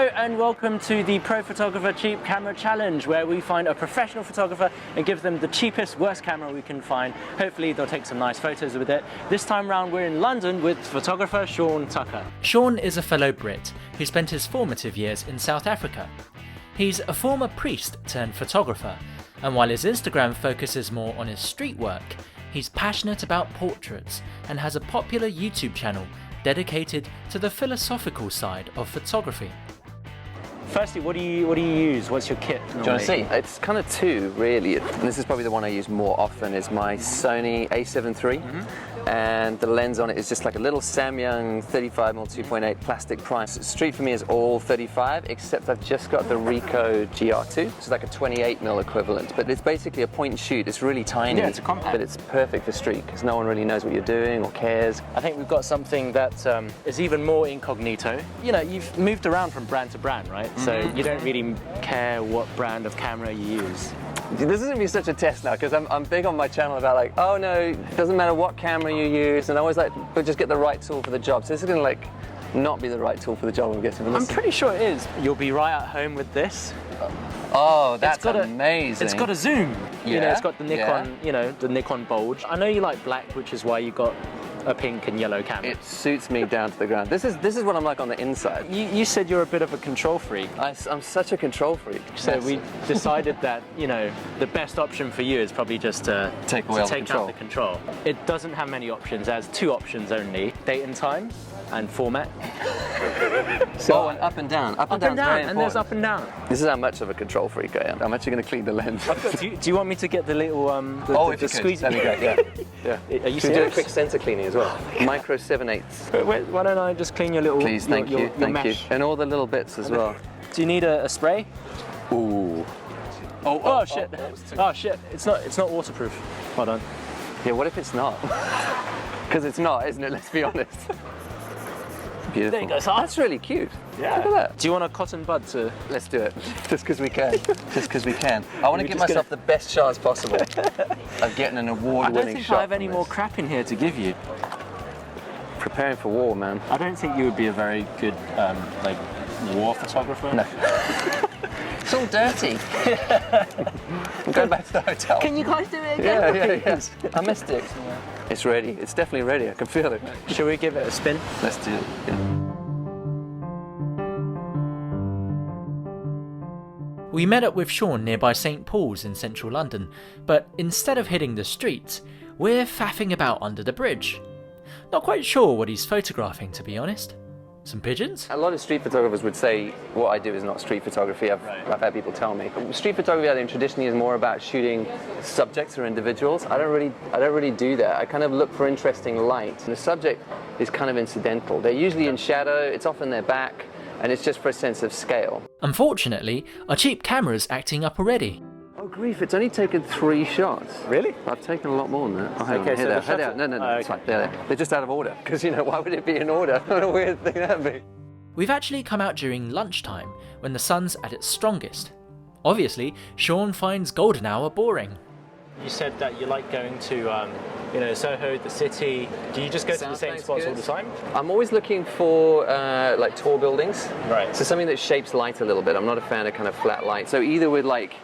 Hello and welcome to the Pro Photographer Cheap Camera Challenge, where we find a professional photographer and give them the cheapest, worst camera we can find. Hopefully they'll take some nice photos with it. This time round we're in London with photographer Sean Tucker. Sean is a fellow Brit who spent his formative years in South Africa. He's a former priest turned photographer, and while his Instagram focuses more on his street work, he's passionate about portraits and has a popular YouTube channel dedicated to the philosophical side of photography. Firstly, what do you use? What's your kit? Do you want to see? It's kind of two, really. And this is probably the one I use more often, is my Sony A7 III. And the lens on it is just like a little Samyang 35mm 2.8 plastic prime. Street for me is all 35, except I've just got the Ricoh GR2, which is like a 28mm equivalent. But it's basically a point and shoot. It's really tiny, yeah, it's a compact, but it's perfect for street because no one really knows what you're doing or cares. I think we've got something that is even more incognito. You know, you've moved around from brand to brand, right? So you don't really care what brand of camera you use. This is going to be such a test now, because I'm big on my channel about like, oh no, it doesn't matter what camera you use, and I always like, but just get the right tool for the job. So this is going to like not be the right tool for the job, I'm guessing. I'm pretty sure it is. You'll be right at home with this. Oh, that's amazing. It's got a zoom. Yeah. You know, it's got the Nikon, you know, the Nikon bulge. I know you like black, which is why you got a pink and yellow camera. It suits me down to the ground. This is what I'm like on the inside. You said you're a bit of a control freak. I'm such a control freak. So we decided that, you know, the best option for you is probably just to take out the control. It doesn't have many options. It has two options only: date and time, and format. So and up and down. Up and down, and there's up and down. This is how much of a control freak I am. I'm actually going to clean the lens. Do you want me to get the little if you squeeze? That'd be great. Yeah. Are you Should we do a quick sensor cleaning as well? Micro 7/8. Wait, why don't I just clean your little? Please, thank you, and all the little bits as well. Do you need a spray? Ooh. Oh shit! Oh shit! It's not waterproof. Hold on. Yeah. What if it's not? Because it's not, isn't it? Let's be honest. Beautiful. There you go, son. That's really cute. Yeah. Look at that. Do you want a cotton bud to? Let's do it. Just because we can. Just because we can. I want to give myself the best chance possible of getting an award-winning shot. I don't think I have any more crap in here to give you. Preparing for war, man. I don't think you would be a very good like war photographer. No. It's all dirty. I'm going back to the hotel. Can you guys do it again? Yeah. I missed it. It's ready. It's definitely ready. I can feel it. Shall we give it a spin? Let's do it. Yeah. We met up with Sean nearby St Paul's in central London, but instead of hitting the streets, we're faffing about under the bridge. Not quite sure what he's photographing, to be honest. Some pigeons? A lot of street photographers would say what I do is not street photography. I've had people tell me. Street photography, I think, traditionally is more about shooting subjects or individuals. I don't really do that. I kind of look for interesting light. And the subject is kind of incidental. They're usually in shadow, it's often their back, and it's just for a sense of scale. Unfortunately, our cheap camera's acting up already. Oh grief, it's only taken 3 shots. Really? I've taken a lot more than that. Oh, hang on. Okay, so the Head out. No, it's okay. fine. They're just out of order. Because, you know, why would it be in order? What a weird thing that'd be. We've actually come out during lunchtime, when the sun's at its strongest. Obviously, Sean finds golden hour boring. You said that you like going to, you know, Soho, the city. Do you just go to the same spots all the time? I'm always looking for like tall buildings. Right. So something that shapes light a little bit. I'm not a fan of kind of flat light. So either with like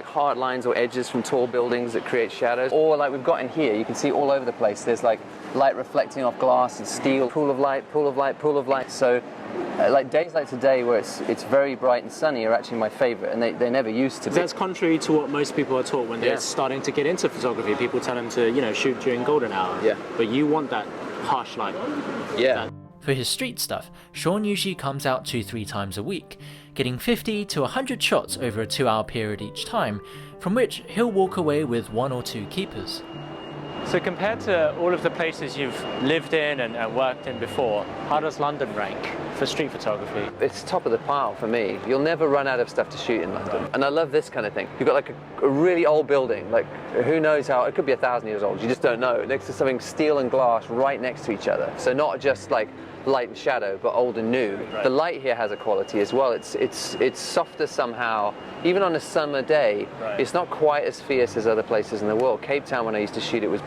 hard lines or edges from tall buildings that create shadows, or like we've got in here, you can see all over the place. There's like light reflecting off glass and steel, pool of light, pool of light, pool of light. So like days like today where it's very bright and sunny are actually my favorite, and they never used to be. That's contrary to what most people are taught when they're starting to get into photography. People tell them to, you know, shoot during golden hour. Yeah. But you want that harsh light. Yeah. For his street stuff, Sean usually comes out 2-3 times a week, getting 50 to 100 shots over a 2-hour period each time, from which he'll walk away with 1 or 2 keepers. So compared to all of the places you've lived in and worked in before, how does London rank for street photography? It's top of the pile for me. You'll never run out of stuff to shoot in London. And I love this kind of thing. You've got like a really old building, like who knows how, it could be 1,000 years old, you just don't know, next to something steel and glass right next to each other. So not just like light and shadow, but old and new. Right. The light here has a quality as well. It's softer somehow. Even on a summer day, it's not quite as fierce as other places in the world. Cape Town, when I used to shoot, it was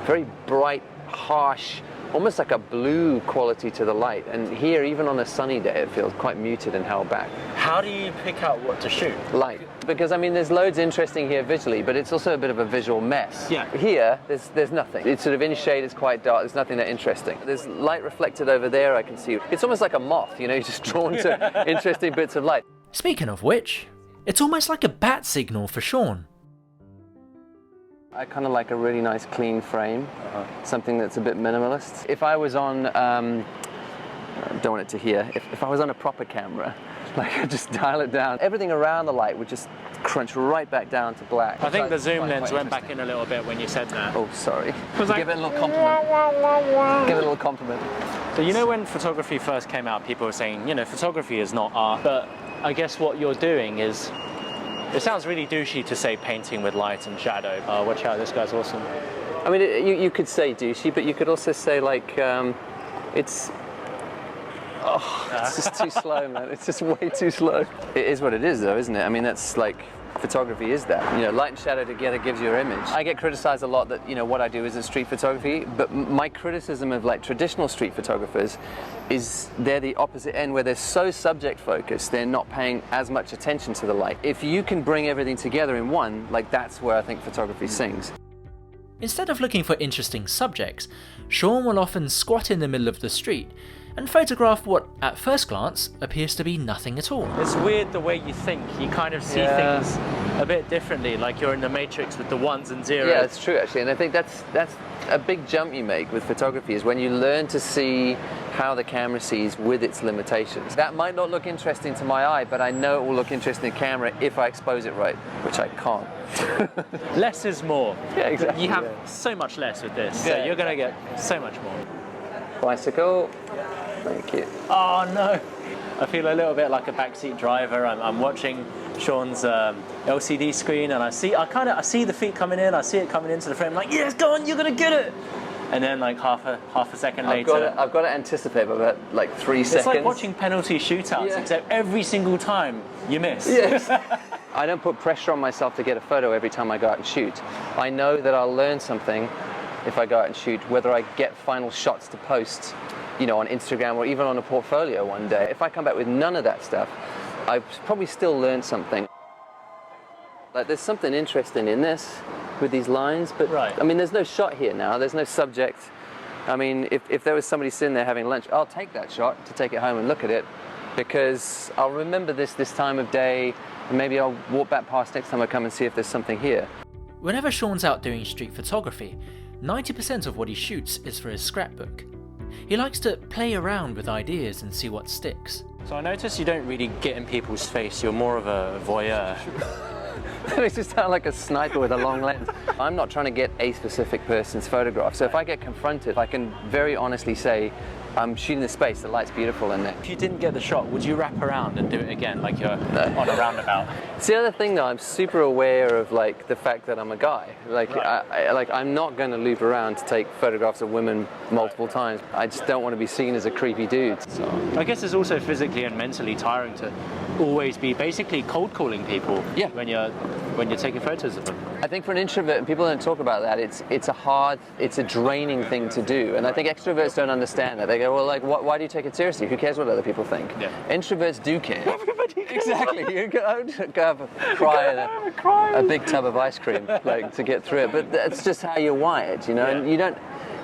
very bright harsh, almost like a blue quality to the light. And here, even on a sunny day, it feels quite muted and held back. How do you pick out what to shoot? Light. Because, I mean, there's loads interesting here visually, but it's also a bit of a visual mess. Yeah. Here, there's nothing. It's sort of in shade, it's quite dark, there's nothing that interesting. There's light reflected over there, I can see. It's almost like a moth, you know, you're just drawn to interesting bits of light. Speaking of which, it's almost like a bat signal for Sean. I kind of like a really nice clean frame, something that's a bit minimalist. If I was on, I don't want it to hear, if I was on a proper camera, like I'd just dial it down, everything around the light would just crunch right back down to black. I think the zoom lens went back in a little bit when you said that. Oh, sorry. Give it a little compliment. Give it a little compliment. So you know when photography first came out, people were saying, you know, photography is not art, but I guess what you're doing is, it sounds really douchey to say painting with light and shadow. Watch out, this guy's awesome. I mean, you could say douchey, but you could also say like, it's just too slow, man. It's just way too slow. It is what it is, though, isn't it? I mean, that's like, photography is that. You know, light and shadow together gives you your image. I get criticized a lot that, you know, what I do isn't street photography, but my criticism of like traditional street photographers is they're the opposite end, where they're so subject focused, they're not paying as much attention to the light. If you can bring everything together in one, like that's where I think photography sings. Instead of looking for interesting subjects, Sean will often squat in the middle of the street and photograph what, at first glance, appears to be nothing at all. It's weird the way you think. You kind of see things a bit differently, like you're in the Matrix with the ones and zeros. Yeah, it's true, actually, and I think that's a big jump you make with photography, is when you learn to see how the camera sees with its limitations. That might not look interesting to my eye, but I know it will look interesting to camera if I expose it right, which I can't. Less is more. Yeah, exactly. You have so much less with this, so you're going to get so much more. Bicycle. Thank you. Oh no! I feel a little bit like a backseat driver. I'm watching Sean's LCD screen, and I see the feet coming in. I see it coming into the frame. I'm like, yes, go on, you're gonna get it. And then like half a second later, I've got to anticipate by about like 3 seconds. It's like watching penalty shootouts, except every single time you miss. Yes. I don't put pressure on myself to get a photo every time I go out and shoot. I know that I'll learn something if I go out and shoot, whether I get final shots to post, you know, on Instagram or even on a portfolio one day. If I come back with none of that stuff, I've probably still learned something. Like, there's something interesting in this with these lines, but I mean, there's no shot here now, there's no subject. I mean, if there was somebody sitting there having lunch, I'll take that shot to take it home and look at it, because I'll remember this time of day, and maybe I'll walk back past next time I come and see if there's something here. Whenever Sean's out doing street photography, 90% of what he shoots is for his scrapbook. He likes to play around with ideas and see what sticks. So I notice you don't really get in people's face, you're more of a voyeur. That makes me sound like a sniper with a long lens. I'm not trying to get a specific person's photograph, so if I get confronted, I can very honestly say, I'm shooting the space, the light's beautiful in there. If you didn't get the shot, would you wrap around and do it again, like you're on a roundabout? It's the other thing, though, I'm super aware of like the fact that I'm a guy. Like, I'm not going to loop around to take photographs of women multiple times. I just don't want to be seen as a creepy dude. So I guess it's also physically and mentally tiring to always be basically cold calling people when you're taking photos of them. I think for an introvert, and people don't talk about that, it's a draining thing to do. And I think extroverts don't understand that. They go, well, like, why do you take it seriously? Who cares what other people think? Yeah. Introverts do care. Everybody cares. Exactly. You go have a cry in a big tub of ice cream, like, to get through it. But that's just how you're wired, you know. And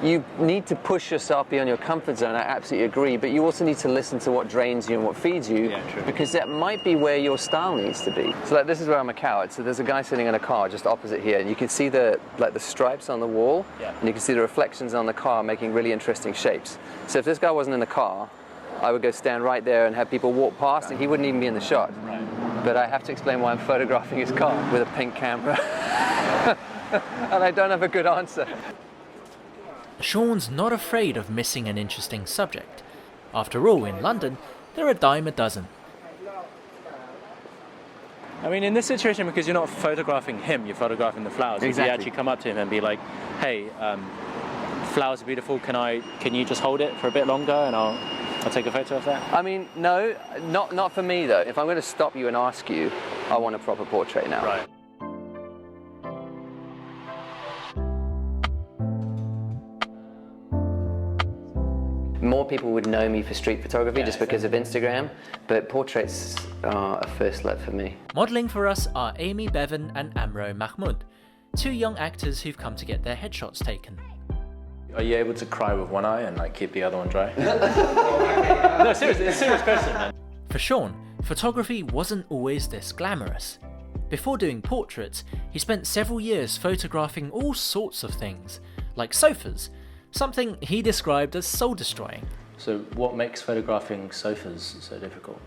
you need to push yourself beyond your comfort zone, I absolutely agree, but you also need to listen to what drains you and what feeds you, because that might be where your style needs to be. So like, this is where I'm a coward. So there's a guy sitting in a car just opposite here, and you can see the stripes on the wall, and you can see the reflections on the car making really interesting shapes. So if this guy wasn't in the car, I would go stand right there and have people walk past, and he wouldn't even be in the shot. But I have to explain why I'm photographing his car with a pink camera. And I don't have a good answer. Sean's not afraid of missing an interesting subject. After all, in London, they're a dime a dozen. I mean, in this situation, because you're not photographing him, you're photographing the flowers. Exactly. If you actually come up to him and be like, hey, flowers are beautiful, can you just hold it for a bit longer and I'll take a photo of that? I mean, no, not for me though. If I'm going to stop you and ask you, I want a proper portrait now. Right. more people would know me for street photography just because of Instagram, but portraits are a first love for me. Modelling for us are Amy Bevan and Amro Mahmoud, 2 young actors who've come to get their headshots taken. Are you able to cry with one eye and like keep the other one dry? No, seriously, it's a serious question, man. For Sean, photography wasn't always this glamorous. Before doing portraits, he spent several years photographing all sorts of things, like sofas, something he described as soul-destroying. So what makes photographing sofas so difficult?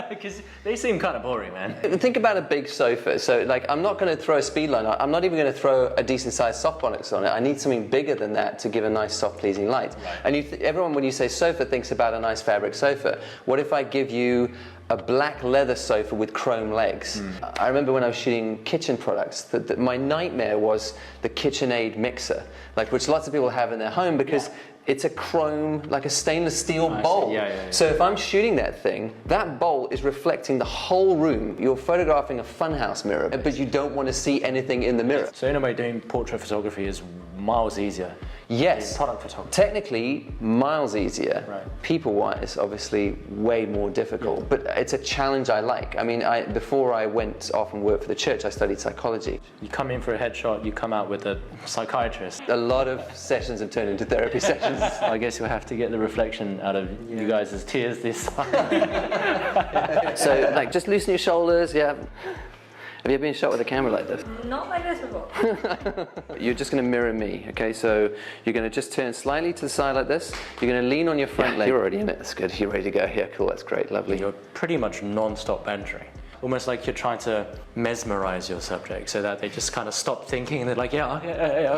Because they seem kind of boring, man. Think about a big sofa. So like, I'm not going to throw a speedline on. I'm not even going to throw a decent sized softbox on it. I need something bigger than that to give a nice, soft, pleasing light. Right. And everyone, when you say sofa, thinks about a nice fabric sofa. What if I give you a black leather sofa with chrome legs? I remember when I was shooting kitchen products, that my nightmare was the KitchenAid mixer, like which lots of people have in their home because it's a chrome, like a stainless steel bowl. So if I'm shooting that thing, that bowl is reflecting the whole room. You're photographing a funhouse mirror, but you don't want to see anything in the mirror. So in a way, doing portrait photography is miles easier. Yes, product photography. Technically, miles easier. Right. People-wise, obviously, way more difficult. But it's a challenge I like. I mean, before I went off and worked for the church, I studied psychology. You come in for a headshot, you come out with a psychiatrist. A lot of sessions have turned into therapy sessions. I guess you'll have to get the reflection out of you guys' tears this time. So, like, just loosen your shoulders, yeah. Have you ever been shot with a camera like this? Not like this before. You're just going to mirror me, okay? So you're going to just turn slightly to the side like this. You're going to lean on your front leg. You're already in it. That's good. You're ready to go. Yeah, cool. That's great. Lovely. You're pretty much non-stop bantering. Almost like you're trying to mesmerize your subject so that they just kind of stop thinking and they're like, yeah,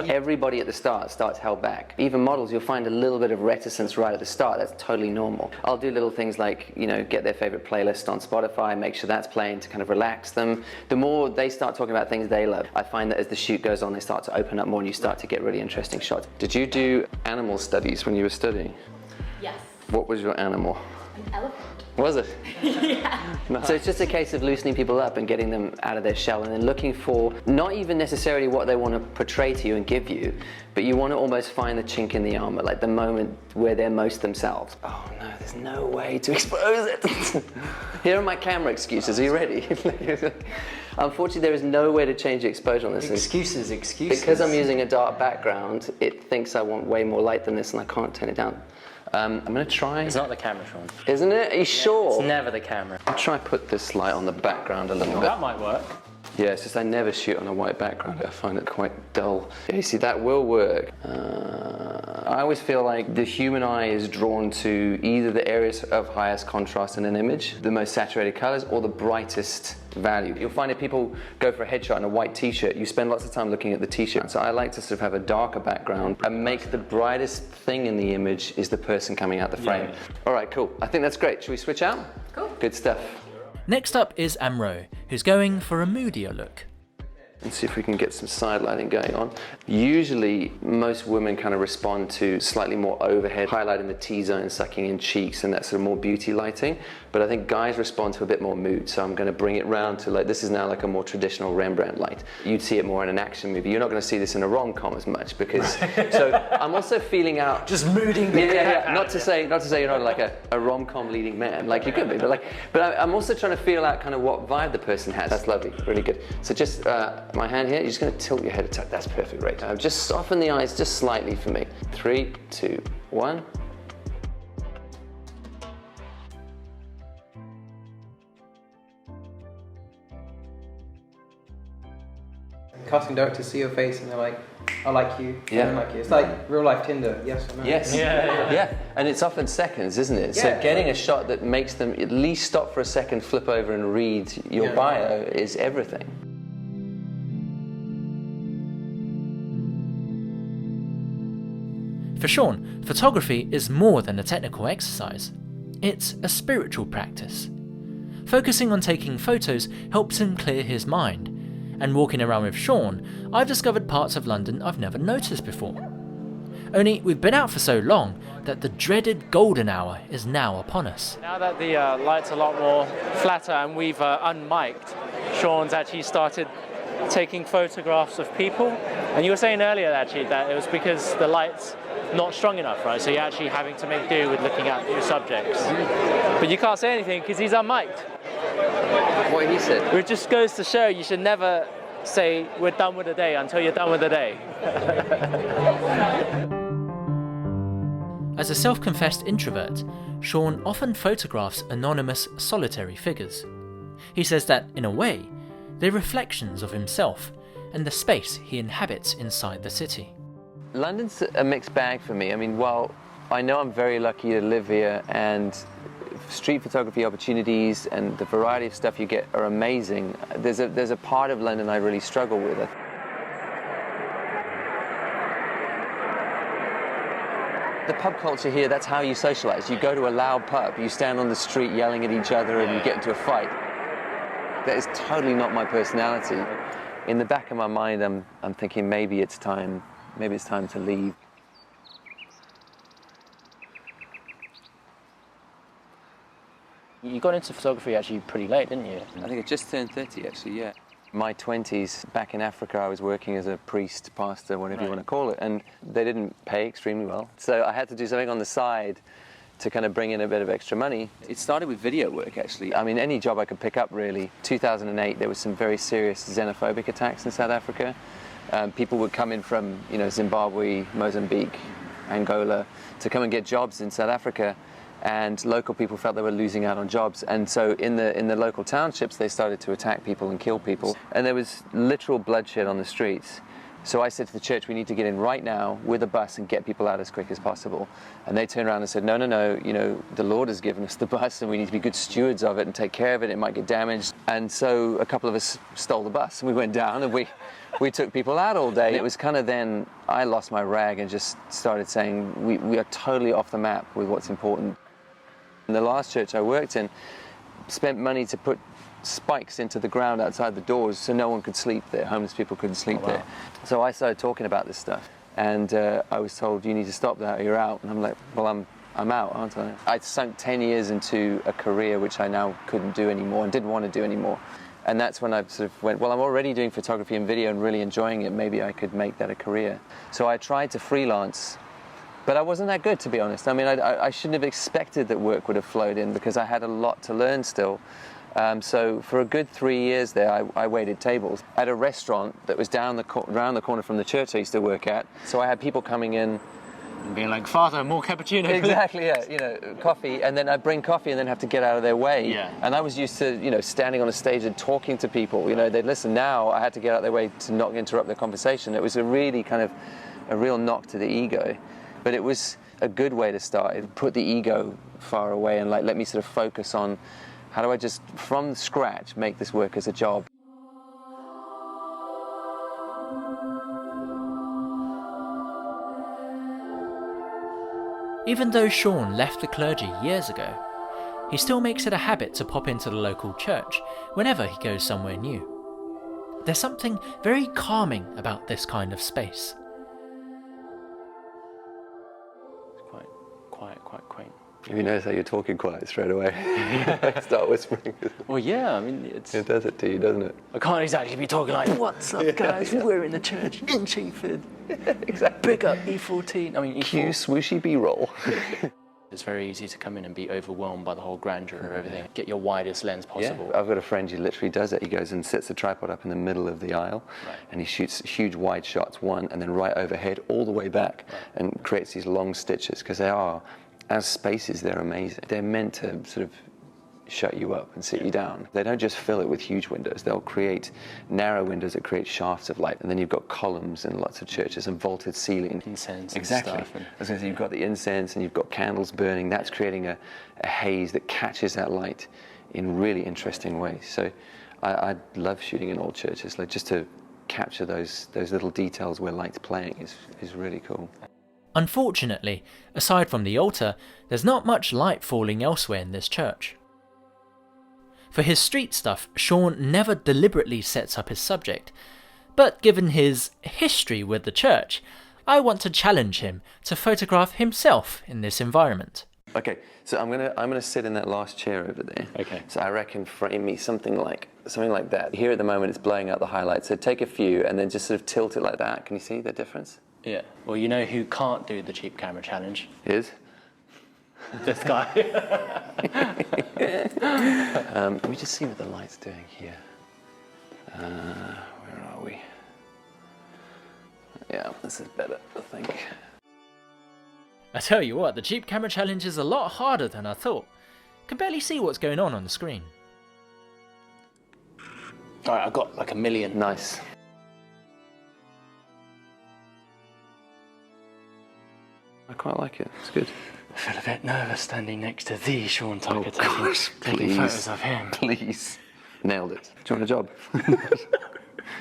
okay. Everybody at the start starts held back. Even models, you'll find a little bit of reticence right at the start. That's totally normal. I'll do little things like, you know, get their favorite playlist on Spotify, make sure that's playing to kind of relax them. The more they start talking about things they love, I find that as the shoot goes on, they start to open up more and you start to get really interesting shots. Did you do animal studies when you were studying? Yes. What was your animal? An elephant. Was it? Yeah. No. So it's just a case of loosening people up and getting them out of their shell and then looking for not even necessarily what they want to portray to you and give you, but you want to almost find the chink in the armor, like the moment where they're most themselves. Oh no, there's no way to expose it. Here are my camera excuses. Are you ready? Unfortunately, there is no way to change the exposure on this. Excuses. Because I'm using a dark background, it thinks I want way more light than this and I can't turn it down. I'm going to try... It's not the camera, Sean. Isn't it? Are you sure? It's never the camera. I'll try put this light on the background a little bit. That might work. Yeah, it's just I never shoot on a white background. I find it quite dull. Yeah, you see, that will work. I always feel like the human eye is drawn to either the areas of highest contrast in an image, the most saturated colors, or the brightest value. You'll find if people go for a headshot in a white t-shirt, you spend lots of time looking at the t-shirt. So I like to sort of have a darker background and make the brightest thing in the image is the person coming out the frame. Yeah. All right, cool. I think that's great. Should we switch out? Cool. Good stuff. Next up is Amro, who's going for a moodier look. And see if we can get some side lighting going on. Usually, most women kind of respond to slightly more overhead, highlighting the T-zone, sucking in cheeks, and that sort of more beauty lighting. But I think guys respond to a bit more mood, so I'm going to bring it round to like, this is now like a more traditional Rembrandt light. You'd see it more in an action movie. You're not going to see this in a rom-com as much, because, so I'm also feeling out... Just mooding the yeah. Not to say you're not like a rom-com leading man, like you could be, but I'm also trying to feel out kind of what vibe the person has. That's lovely, really good. So just my hand here, you're just going to tilt your head a touch. That's perfect, right? Just soften the eyes just slightly for me. 3, 2, 1. Casting directors see your face and they're like, I like you, I Yeah. don't like you. It's like real life Tinder, yes or no? Yes. Yeah. And it's often seconds, isn't it? So Yeah. getting a shot that makes them at least stop for a second, flip over and read your bio is everything. For Sean, photography is more than a technical exercise. It's a spiritual practice. Focusing on taking photos helps him clear his mind. And walking around with Sean, I've discovered parts of London I've never noticed before. Only we've been out for so long that the dreaded golden hour is now upon us. Now that the light's a lot more flatter and we've unmiked, Sean's actually started taking photographs of people. And you were saying earlier actually that it was because the light's not strong enough, right? So you're actually having to make do with looking at your subjects. But you can't say anything because he's unmiked. What he said. It just goes to show you should never say we're done with the day until you're done with the day. As a self-confessed introvert, Sean often photographs anonymous, solitary figures. He says that, in a way, they're reflections of himself and the space he inhabits inside the city. London's a mixed bag for me. I mean, while I know I'm very lucky to live here, and street photography opportunities and the variety of stuff you get are amazing, there's a part of London I really struggle with. The pub culture here, that's how you socialize. You go to a loud pub, you stand on the street yelling at each other and you get into a fight. That is totally not my personality. In the back of my mind, I'm thinking maybe it's time to leave. You got into photography actually pretty late, didn't you? I think I just turned 30 actually, yeah. My 20s, back in Africa, I was working as a priest, pastor, whatever you want to call it, and they didn't pay extremely well. So I had to do something on the side to kind of bring in a bit of extra money. It started with video work, actually. I mean, any job I could pick up, really. 2008, there was some very serious xenophobic attacks in South Africa. People would come in from, Zimbabwe, Mozambique, Angola, to come and get jobs in South Africa, and local people felt they were losing out on jobs. And so in the local townships, they started to attack people and kill people. And there was literal bloodshed on the streets. So I said to the church, we need to get in right now with a bus and get people out as quick as possible. And they turned around and said, no, the Lord has given us the bus and we need to be good stewards of it and take care of it. It might get damaged. And so a couple of us stole the bus and we went down and we took people out all day. It was kind of then I lost my rag and just started saying, we are totally off the map with what's important. And the last church I worked in spent money to put spikes into the ground outside the doors so no one could sleep there. Homeless people couldn't sleep there. So I started talking about this stuff, and I was told, you need to stop that or you're out. And I'm like, well, I'm out, aren't I? I'd sunk 10 years into a career which I now couldn't do anymore and didn't want to do anymore. And that's when I sort of went, well, I'm already doing photography and video and really enjoying it. Maybe I could make that a career. So I tried to freelance, but I wasn't that good, to be honest. I mean, I shouldn't have expected that work would have flowed in because I had a lot to learn still. So for a good 3 years there, I waited tables at a restaurant that was around the corner from the church I used to work at. So I had people coming in And being like, Father, more cappuccino. Exactly, yeah, coffee, and then I'd bring coffee and then have to get out of their way. Yeah. And I was used to, standing on a stage and talking to people, they'd listen. Now I had to get out of their way to not interrupt their conversation. It was a really kind of a real knock to the ego. But it was a good way to start. It put the ego far away and let me sort of focus on how do I just, from scratch, make this work as a job. Even though Sean left the clergy years ago, he still makes it a habit to pop into the local church whenever he goes somewhere new. There's something very calming about this kind of space. Quite quaint. You notice how you're talking quiet straight away. Start whispering. Well, yeah, I mean, It does it to you, doesn't it? I can't exactly be talking like, what's up, guys? We're in the church in Chingford. Exactly. Big up E14. I mean, E4. Cue swooshy B-roll. It's very easy to come in and be overwhelmed by the whole grandeur of everything. Get your widest lens possible. Yeah, I've got a friend who literally does it. He goes and sets the tripod up in the middle of the aisle, and he shoots huge wide shots, one, and then right overhead, all the way back, and creates these long stitches, because they are, as spaces, they're amazing. They're meant to sort of shut you up and sit you down. They don't just fill it with huge windows. They'll create narrow windows that create shafts of light, and then you've got columns in lots of churches and vaulted ceiling. Incense Exactly. and stuff. I was going to say, you've got the incense and you've got candles burning. That's creating a haze that catches that light in really interesting ways. So I love shooting in old churches, like just to capture those little details where light's playing is really cool. Unfortunately, aside from the altar, there's not much light falling elsewhere in this church. For his street stuff, Sean never deliberately sets up his subject, but given his history with the church, I want to challenge him to photograph himself in this environment. Okay, so I'm gonna sit in that last chair over there. Okay. So I reckon frame me something like that. Here at the moment it's blowing out the highlights. So take a few and then just sort of tilt it like that. Can you see the difference? Yeah. Well, you know who can't do the cheap camera challenge? Is? This guy. Let me just see what the light's doing here. Where are we? Yeah, this is better, I think. I tell you what, the cheap camera challenge is a lot harder than I thought. Can barely see what's going on the screen. All right, I've got like 1 million. Nice. I quite like it. It's good. I feel a bit nervous standing next to the Sean Tucker gosh, taking photos of him. Please. Nailed it. Do you want a job?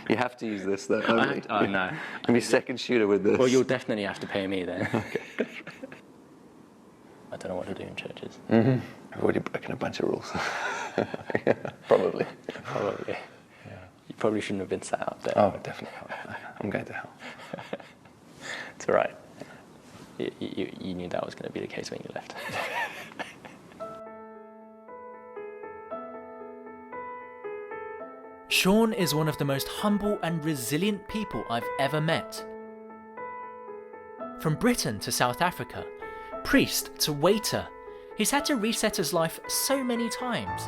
You have to use this though. Only. Oh no. I'll be second shooter with this. Well, you'll definitely have to pay me then. Okay. I don't know what to do in churches. Mm-hmm. I've already broken a bunch of rules. Yeah, probably. Probably. Yeah. You probably shouldn't have been sat up there. Oh, definitely. I'm going to hell. It's all right. You knew that was going to be the case when you left. Sean is one of the most humble and resilient people I've ever met. From Britain to South Africa, priest to waiter, he's had to reset his life so many times.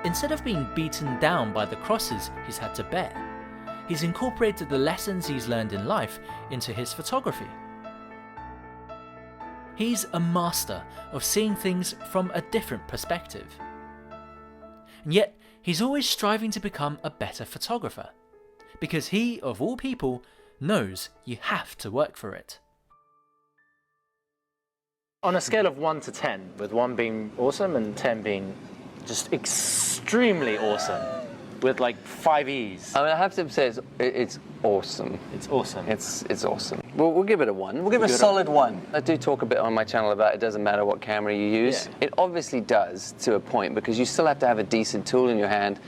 Instead of being beaten down by the crosses he's had to bear, he's incorporated the lessons he's learned in life into his photography. He's a master of seeing things from a different perspective. And yet, he's always striving to become a better photographer, because he, of all people, knows you have to work for it. On a scale of 1 to 10, with 1 being awesome and 10 being just extremely awesome, with like 5 E's. I mean, I have to say it's awesome. It's awesome. It's awesome. We'll give it a 1. We'll give it a solid 1. I do talk a bit on my channel about it doesn't matter what camera you use. Yeah. It obviously does to a point because you still have to have a decent tool in your hand.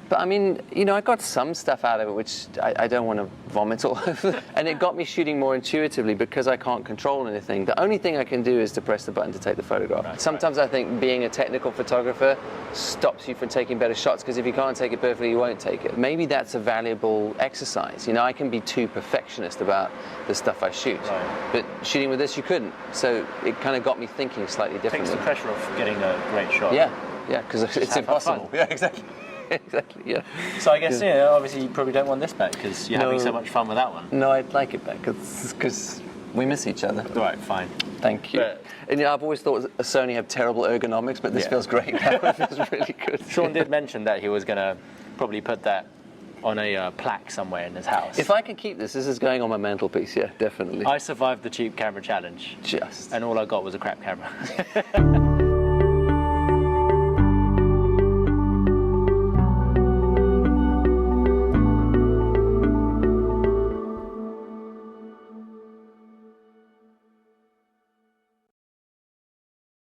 But I mean, you know, I got some stuff out of it which I don't want to vomit all over. And it got me shooting more intuitively because I can't control anything. The only thing I can do is to press the button to take the photograph. Right, Sometimes I think being a technical photographer stops you from taking better shots because if you can't take it perfectly, you won't take it. Maybe that's a valuable exercise. You know, I can be too perfectionist about the stuff I shoot. Right. But shooting with this, you couldn't. So it kind of got me thinking slightly Takes differently. the pressure off getting a great shot. Yeah, because it's have impossible. fun. Yeah, exactly. Exactly, yeah. So I guess, obviously you probably don't want this back because you're having so much fun with that one. No, I'd like it back because we miss each other. Right, fine. Thank you. But, and I've always thought Sony have terrible ergonomics, but this feels great now. It feels really good. Sean did mention that he was going to probably put that on a plaque somewhere in his house. If I can keep this is going on my mantelpiece, yeah, definitely. I survived the cheap camera challenge. Just. And all I got was a crap camera.